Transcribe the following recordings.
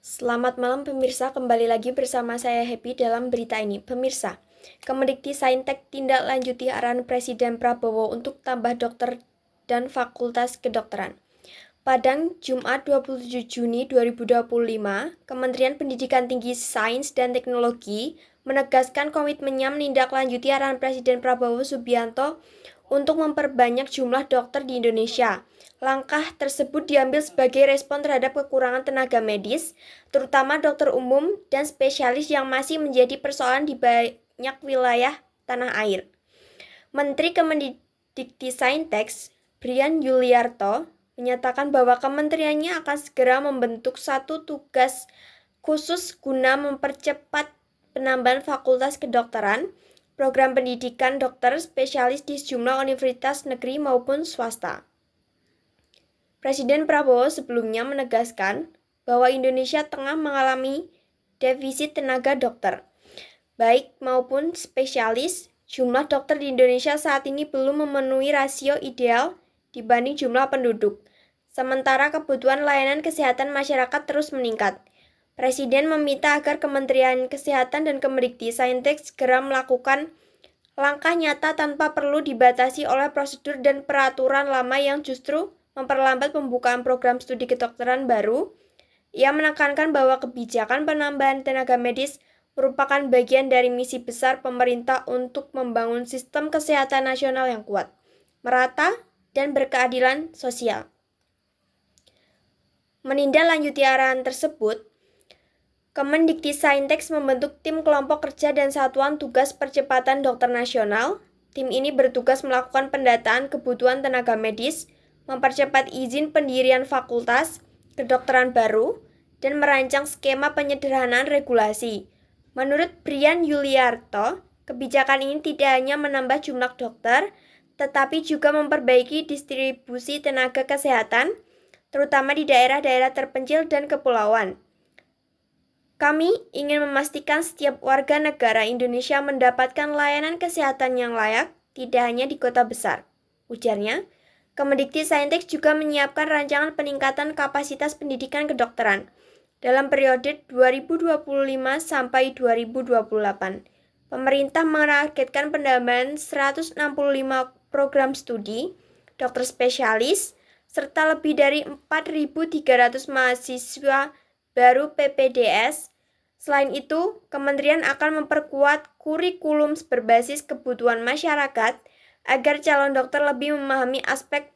Selamat malam pemirsa, kembali lagi bersama saya Happy dalam berita ini. Pemirsa, Kemendikti-Saintek tindak lanjuti arahan Presiden Prabowo untuk tambah dokter dan fakultas kedokteran. Padang, Jumat 27 Juni 2025, Kementerian Pendidikan Tinggi Sains dan Teknologi menegaskan komitmennya menindaklanjuti arahan Presiden Prabowo Subianto untuk memperbanyak jumlah dokter di Indonesia. Langkah tersebut diambil sebagai respon terhadap kekurangan tenaga medis, terutama dokter umum dan spesialis yang masih menjadi persoalan di banyak wilayah tanah air. Menteri Kemendikti-Saintek, Brian Yuliarto, menyatakan bahwa kementeriannya akan segera membentuk satu tugas khusus guna mempercepat penambahan fakultas kedokteran, program pendidikan dokter spesialis di sejumlah universitas negeri maupun swasta. Presiden Prabowo sebelumnya menegaskan bahwa Indonesia tengah mengalami defisit tenaga dokter, baik maupun spesialis. Jumlah dokter di Indonesia saat ini belum memenuhi rasio ideal dibanding jumlah penduduk, sementara kebutuhan layanan kesehatan masyarakat terus meningkat. Presiden meminta agar Kementerian Kesehatan dan Kemendikti-Saintek segera melakukan langkah nyata tanpa perlu dibatasi oleh prosedur dan peraturan lama yang justru memperlambat pembukaan program studi kedokteran baru. Ia menekankan bahwa kebijakan penambahan tenaga medis merupakan bagian dari misi besar pemerintah untuk membangun sistem kesehatan nasional yang kuat, merata, dan berkeadilan sosial. Menindaklanjuti arahan tersebut, Kemendikti-Saintek membentuk tim kelompok kerja dan satuan tugas percepatan dokter nasional. Tim ini bertugas melakukan pendataan kebutuhan tenaga medis, mempercepat izin pendirian fakultas kedokteran baru, dan merancang skema penyederhanaan regulasi. Menurut Brian Yuliarto, kebijakan ini tidak hanya menambah jumlah dokter, tetapi juga memperbaiki distribusi tenaga kesehatan, terutama di daerah-daerah terpencil dan kepulauan. Kami ingin memastikan setiap warga negara Indonesia mendapatkan layanan kesehatan yang layak, tidak hanya di kota besar, ujarnya. Kemendikti-Saintek juga menyiapkan rancangan peningkatan kapasitas pendidikan kedokteran dalam periode 2025 sampai 2028. Pemerintah menargetkan penambahan 165 program studi dokter spesialis serta lebih dari 4.300 mahasiswa baru PPDS. Selain itu, kementerian akan memperkuat kurikulum berbasis kebutuhan masyarakat agar calon dokter lebih memahami aspek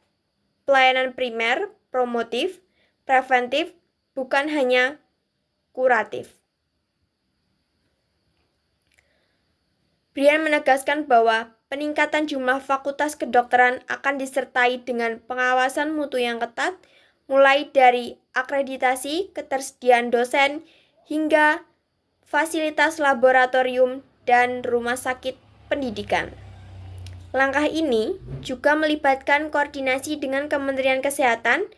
pelayanan primer, promotif, preventif, bukan hanya kuratif. Brian menegaskan bahwa peningkatan jumlah fakultas kedokteran akan disertai dengan pengawasan mutu yang ketat, mulai dari akreditasi, ketersediaan dosen, hingga fasilitas laboratorium dan rumah sakit pendidikan. Langkah ini juga melibatkan koordinasi dengan Kementerian Kesehatan,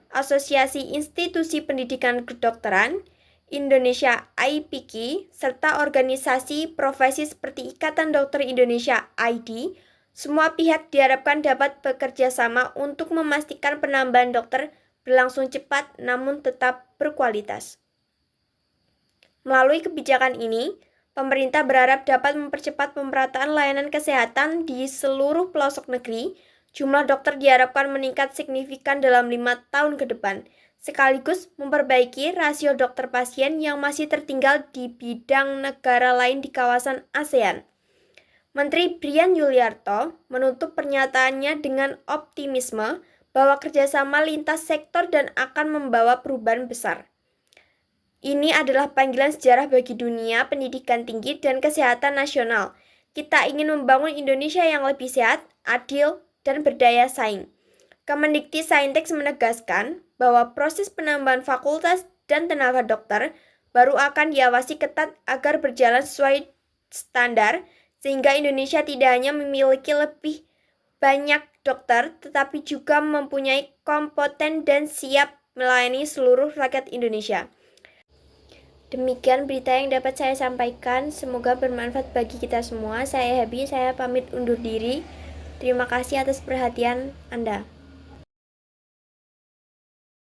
Asosiasi Institusi Pendidikan Kedokteran, Indonesia IPK, serta organisasi profesi seperti Ikatan Dokter Indonesia ID. Semua pihak diharapkan dapat bekerja sama untuk memastikan penambahan dokter berlangsung cepat namun tetap berkualitas. Melalui kebijakan ini, pemerintah berharap dapat mempercepat pemerataan layanan kesehatan di seluruh pelosok negeri. Jumlah dokter diharapkan meningkat signifikan dalam 5 tahun ke depan, sekaligus memperbaiki rasio dokter pasien yang masih tertinggal di bidang negara lain di kawasan ASEAN. Menteri Brian Yuliarto menutup pernyataannya dengan optimisme bahwa kerjasama lintas sektor dan akan membawa perubahan besar. Ini adalah panggilan sejarah bagi dunia pendidikan tinggi dan kesehatan nasional. Kita ingin membangun Indonesia yang lebih sehat, adil, dan berdaya saing. Kemendikti-Saintek menegaskan bahwa proses penambahan fakultas dan tenaga dokter baru akan diawasi ketat agar berjalan sesuai standar, sehingga Indonesia tidak hanya memiliki lebih banyak dokter, tetapi juga mempunyai kompeten dan siap melayani seluruh rakyat Indonesia. Demikian berita yang dapat saya sampaikan, semoga bermanfaat bagi kita semua. Saya Happy, saya pamit undur diri. Terima kasih atas perhatian Anda.